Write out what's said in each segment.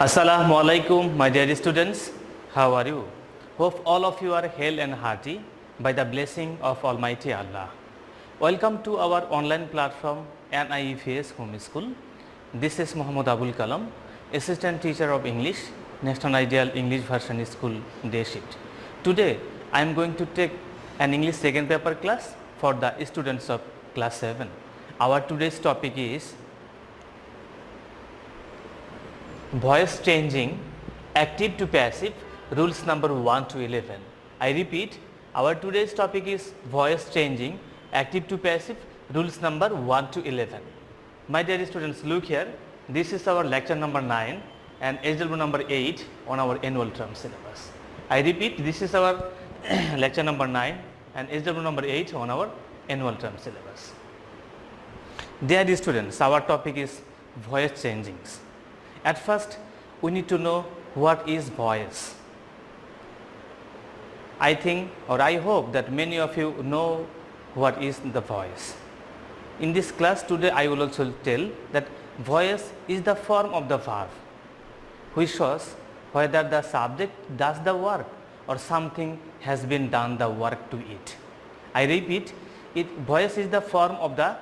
Assalamu alaikum, my dear students. How are you? Hope all of you are hale and hearty by the blessing of Almighty Allah. Welcome to our online platform NIEFS Home School. This is Muhammad Abul Kalam, Assistant Teacher of English, National Ideal English Version School Day Shift. Today I am going to take an English second paper class for the students of class 7. Our today's topic is voice changing, active to passive, rules number 1 to 11. I repeat, our today's topic is voice changing, active to passive, rules number 1 to 11. My dear students, look here, this is our lecture number 9 and SW number 8 on our annual term syllabus. I repeat, this is our lecture number 9 and SW number 8 on our annual term syllabus. Dear students, our topic is voice changings. At first, we need to know what is voice. I think or I hope that many of you know what is the voice. In this class today, I will also tell that voice is the form of the verb which shows whether the subject does the work or something has been done the work to it. I repeat, voice is the form of the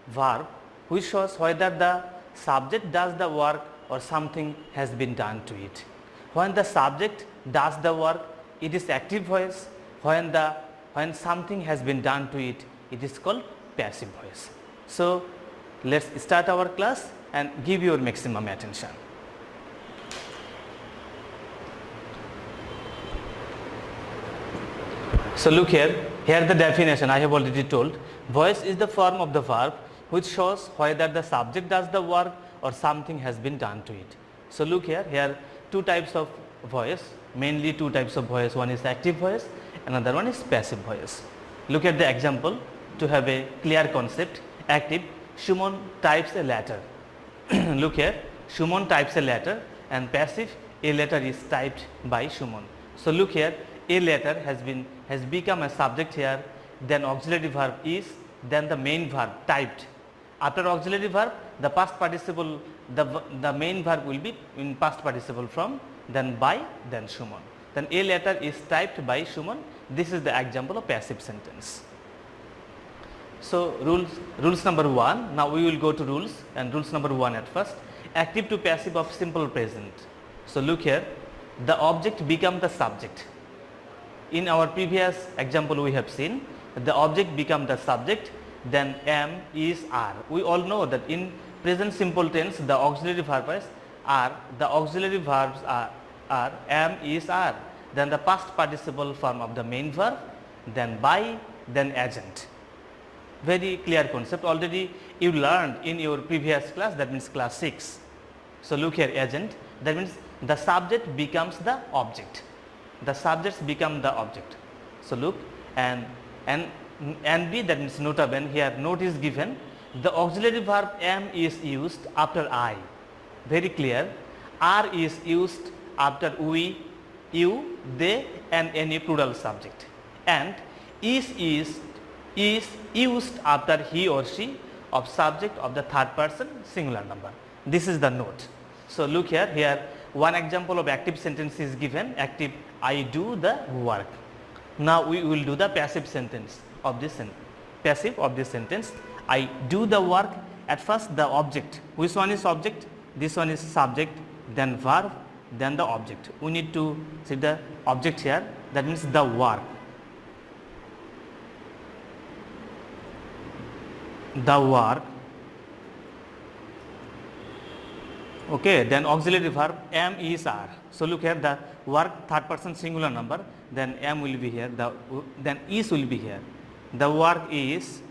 verb which shows whether the subject does the work or something has been done to it. When the subject does the work, it is active voice. When something has been done to it, it is called passive voice. So let's start our class and give your maximum attention. So look here the definition I have already told. Voice is the form of the verb which shows whether the subject does the work or something has been done to it. So look here two types of voice, mainly two types of voice. One is active voice, another one is passive voice. Look at the example to have a clear concept. Active, Shumon types a letter. Look here, Shumon types a letter, and passive, a letter is typed by Shumon. So look here, a letter has become a subject here, then auxiliary verb is, then the main verb typed. After auxiliary verb, the past participle, the main verb will be in past participle from, then by, then Shumon. Then a letter is typed by Shumon. This is the example of passive sentence. So rules number 1. Now we will go to rules, and rules number 1 at first. Active to passive of simple present. So look here, the object become the subject. In our previous example we have seen, the object become the subject, then am, is, are. We all know that in present simple tense the auxiliary verbs are, the auxiliary verbs are am, is, are. Then the past participle form of the main verb, then by, then agent. Very clear concept, already you learned in your previous class, that means class 6. So look here, agent, that means the subject becomes the object. The subjects become the object. So look, and be, that means nota bene, here note is given, the auxiliary verb am is used after I. Very clear. Are is used after we, you, they and any plural subject, and is used after he or she of subject of the third person singular number. This is the note. So look here one example of active sentence is given, active, I do the work. Now we will do the passive sentence of this sentence. I do the work. At first the object, which one is object? This one is subject, then verb, then the object. We need to see the object here, that means the work. The work. Okay, then auxiliary verb am, is, are. So look here, the work third person singular number, then am will be here, then is will be here. The work is,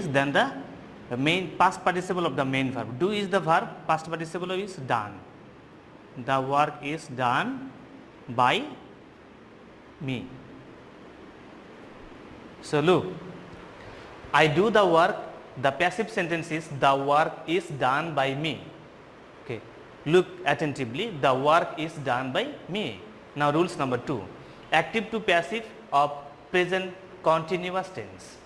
then the main past participle of the main verb. Do is the verb, past participle is done. The work is done by me. So look, I do the work, the passive sentence is the work is done by me. Okay, look attentively, the work is done by me. Now rules number 2, active to passive of present continuous tense.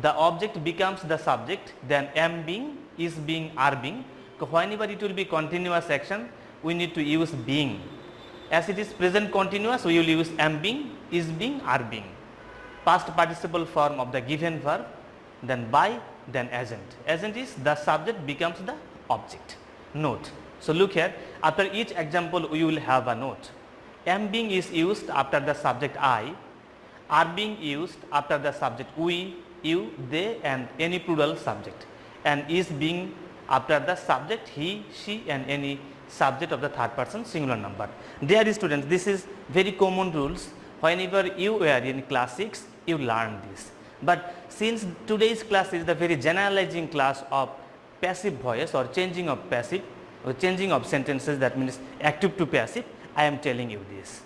The object becomes the subject, then am being, is being, are being. Whenever it will be continuous action, we need to use being. As it is present continuous, we will use am being, is being, are being. Past participle form of the given verb, then by, then agent. Agent is the subject becomes the object. Note. So look here, after each example we will have a note. Am being is used after the subject I, are being used after the subject we, you, they and any plural subject, and is being after the subject he, she and any subject of the third person singular number. Dear students, this is very common rules. Whenever you were in class 6, you learn this. But since today's class is the very generalizing class of passive voice or changing of passive or changing of sentences, that means active to passive, I am telling you this.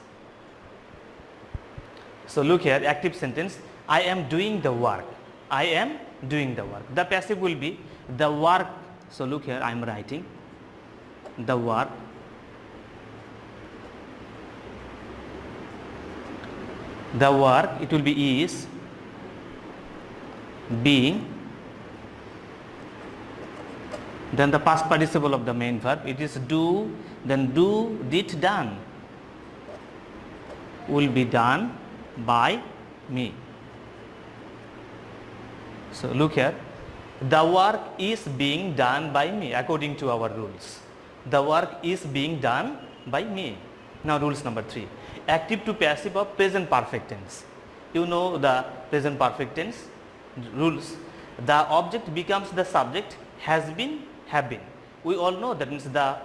So look here, active sentence, I am doing the work. I am doing the work. The passive will be the work. So look here, I am writing the work. The work, it will be is being, then the past participle of the main verb, it is do, then do, did, done, will be done by me. So look here, the work is being done by me according to our rules. The work is being done by me. Now rules number 3, active to passive of present perfect tense. You know the present perfect tense rules. The object becomes the subject, has been, have been. We all know that means the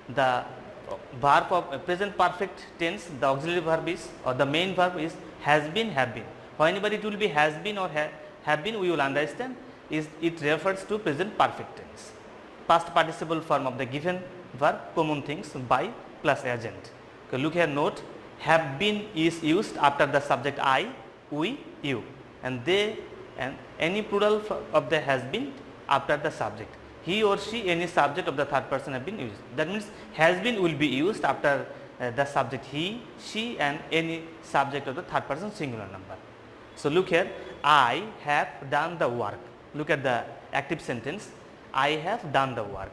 verb of present perfect tense, the auxiliary verb is or the main verb is has been, have been. Whenever it will be has been or have been, we will understand is it refers to present perfect tense. Past participle form of the given verb, common things, by plus agent. Okay, look here, note, have been is used after the subject I, we, you, and they and any plural of the has been after the subject. He or she, any subject of the third person have been used. That means has been will be used after the subject he, she and any subject of the third person singular number. So look here, I have done the work. Look at the active sentence, I have done the work.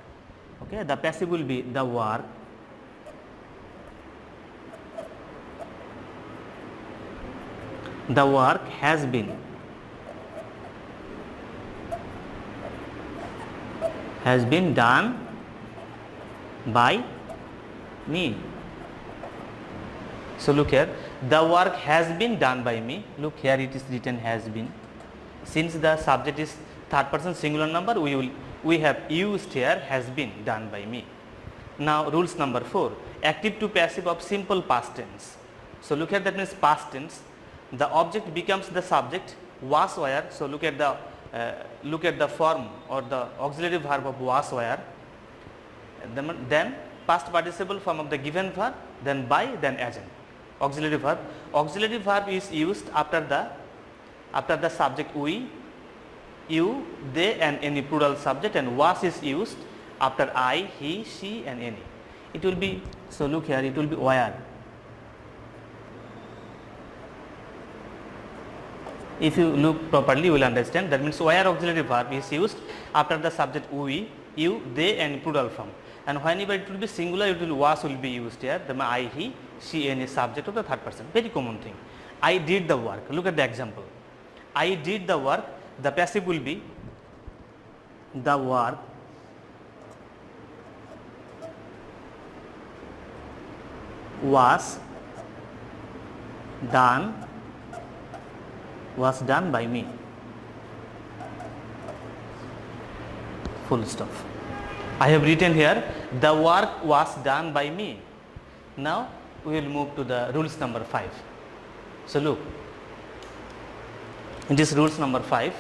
Okay, the passive will be the work has been done by me. So look here, the work has been done by me. Look here, it is written has been. Since the subject is third person singular number, we have used here has been done by me. Now rules number 4, active to passive of simple past tense. So look at that means past tense. The object becomes the subject, was, were. So look at the form or the auxiliary verb of was, were. Then past participle form of the given verb, then by, then agent. Auxiliary verb. Auxiliary verb is used after the subject we, you, they and any plural subject, and was is used after I, he, she and any. It will be, so look here, it will be where. If you look properly, you will understand that means where auxiliary verb is used after the subject we, you, they and plural form. And whenever it will be singular, it will was will be used here, the I, he, she any subject of the third person. Very common thing. I did the work. Look at the example. I did the work. The passive will be the work was done by me. Full stop. I have written here the work was done by me. Now we will move to the rules number 5. So look, in this rules number 5,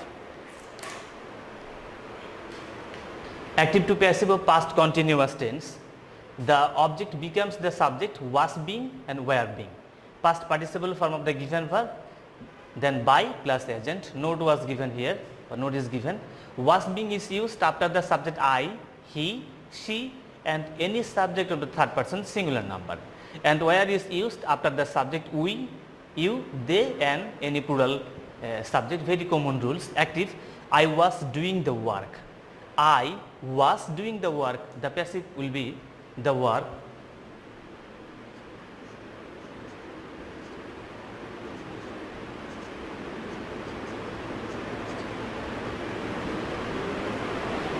active to passive of past continuous tense, the object becomes the subject, was being and were being. Past participle form of the given verb, then by plus agent. Note was given here, or note is given. Was being is used after the subject I, he, she and any subject of the third person singular number. And where is used after the subject we, you, they and any plural subject. Very common rules. Active, I was doing the work. I was doing the work, the passive will be the work.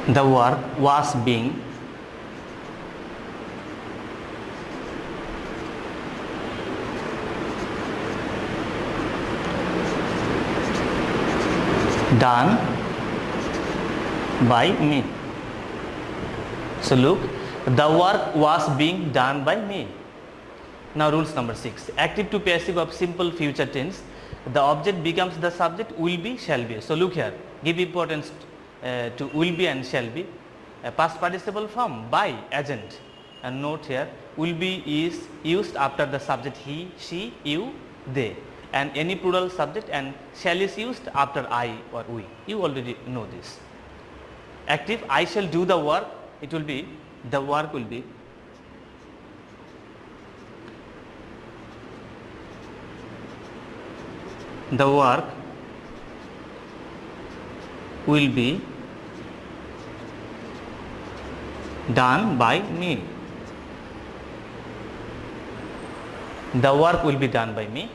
The work was being done by me. So look, the work was being done by me. Now rules number 6. Active to passive of simple future tense. The object becomes the subject, will be, shall be. So look here, give importance to will be and shall be. A past participle form by agent. And note here, will be is used after the subject he, she, you, they. And any plural subject, and shall is used after I or we. You already know this. Active, I shall do the work, it will be, the work will be the work will be done by me. The work will be done by me.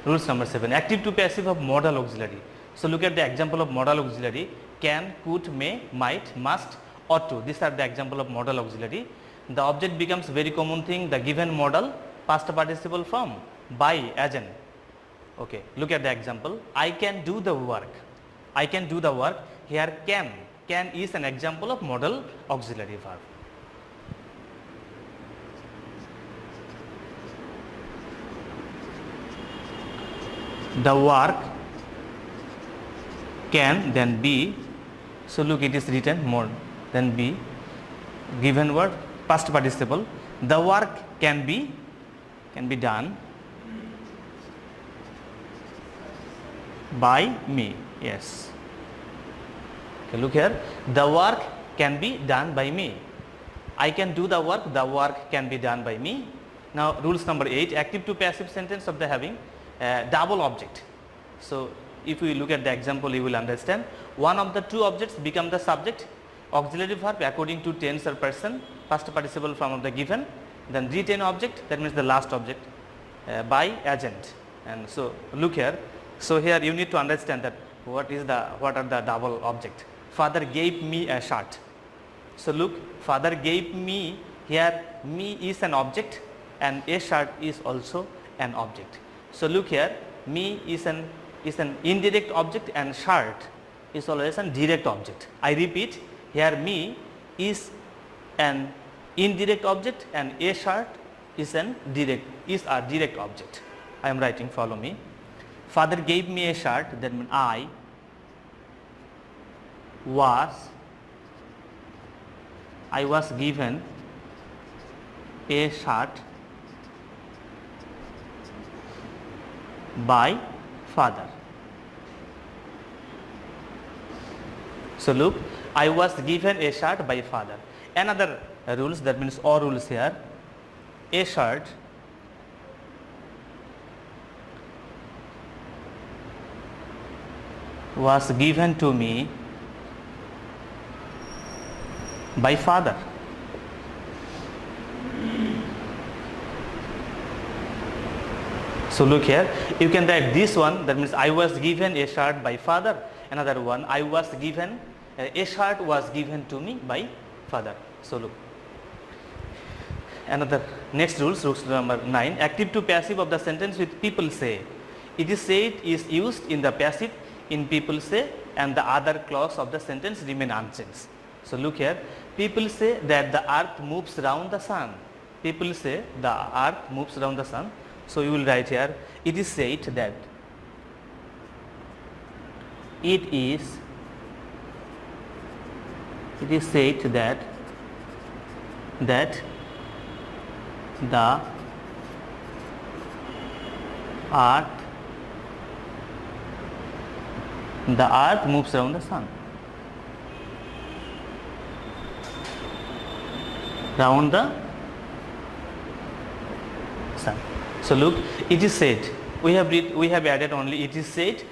Rules number 7. Active to passive of modal auxiliary. So look at the example of modal auxiliary. Can, could, may, might, must, ought to. These are the example of modal auxiliary. The object becomes very common thing. The given modal, past participle form, by, agent. Okay, look at the example. I can do the work. I can do the work. Here can. Can is an example of modal auxiliary verb. The work can, then be. So look, it is written more, then be, given word, past participle. The work can be done by me. Yes. Okay, look here, the work can be done by me. I can do the work can be done by me. Now rules number 8. Active to passive sentence of the having double object. So if we look at the example, you will understand. One of the two objects become the subject, auxiliary verb according to tense or person, past participle form of the given, then retain object, that means the last object, by agent. And so look here. So here you need to understand that what are the double object. Father gave me a shirt. So look, father gave me, here me is an object and a shirt is also an object. So look here, me is an indirect object and shirt is always a direct object. I repeat, here me is an indirect object and a shirt is a direct object. I am writing, follow me. Father gave me a shirt, that means I was given a shirt by father. So look, I was given a shirt by father. Another rules, that means or rules here. A shirt was given to me by father. So look here, you can write this one, that means I was given a shirt by father. Another one, I was given, a shirt was given to me by father. So look. Another next rules number 9. Active to passive of the sentence with people say. It is said is used in the passive in people say, and the other clause of the sentence remain unchanged. So look here, people say that the earth moves around the sun. People say the earth moves around the sun. So you will write here, it is said that it is said that the earth moves around the sun. Round the sun. So look, it is said. We have added only it is said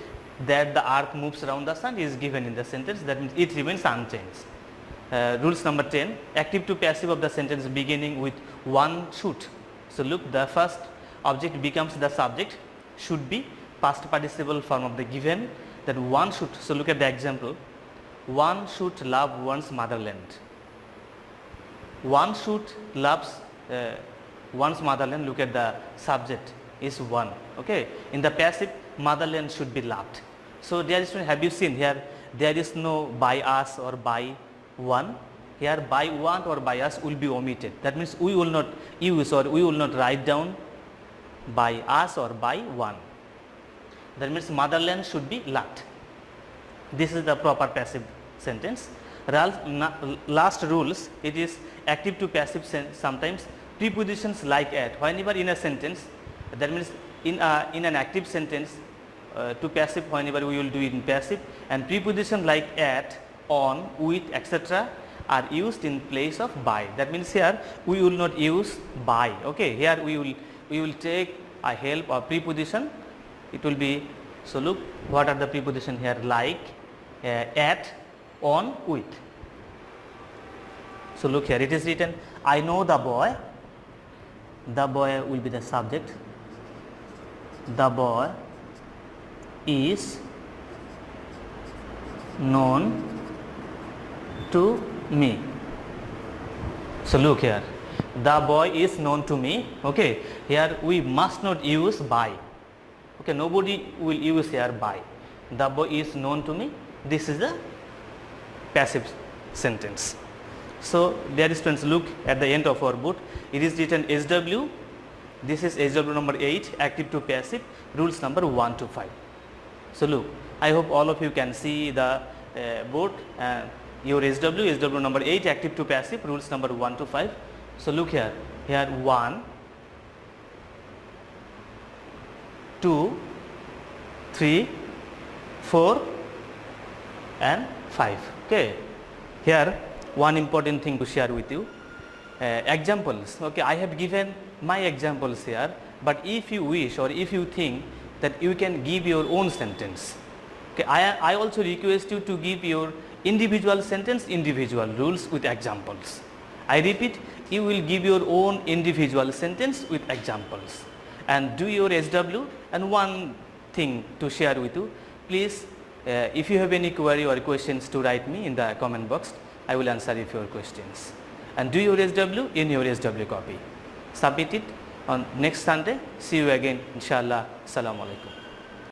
that the earth moves around the sun is given in the sentence. That means it remains unchanged. Rules number 10, active to passive of the sentence beginning with one should. So look, the first object becomes the subject, should be past participle form of the given, that one should. So look at the example, one should love one's motherland. One should loves one's motherland. Look at the subject is one. Okay, in the passive, motherland should be loved. So dear student, have you seen here there is no by us or by one. Here by one or by us will be omitted. That means we will not use or we will not write down by us or by one. That means motherland should be loved. This is the proper passive sentence. Last rules, it is active to passive sometimes prepositions like at. Whenever in a sentence, that means in an active sentence to passive, whenever we will do it in passive, and preposition like at, on, with, etc. are used in place of by. That means here we will not use by. Okay, here we will take a help or preposition. It will be, so look what are the preposition here, like, at, on, with. So look here, it is written, I know the boy. The boy will be the subject. The boy is known to me. So look here, the boy is known to me. Okay, here we must not use by. Okay, nobody will use here by. The boy is known to me. This is the passive sentence. So dear students, look at the end of our book. It is written SW. This is SW number 8, active to passive, rules number 1 to 5. So look, I hope all of you can see the board. Your SW number 8, active to passive, rules number 1 to 5. So look here, 1, 2, 3, 4 and 5. Okay, here one important thing to share with you, examples. Okay, I have given my examples here, but if you wish or if you think that you can give your own sentence, okay, I also request you to give your individual sentence, individual rules with examples. I repeat, you will give your own individual sentence with examples and do your SW. And one thing to share with you, please, if you have any query or questions, to write me in the comment box. I will answer if your questions. And do your SW in your SW copy. Submit it on next Sunday. See you again, inshallah. Assalamu alaikum.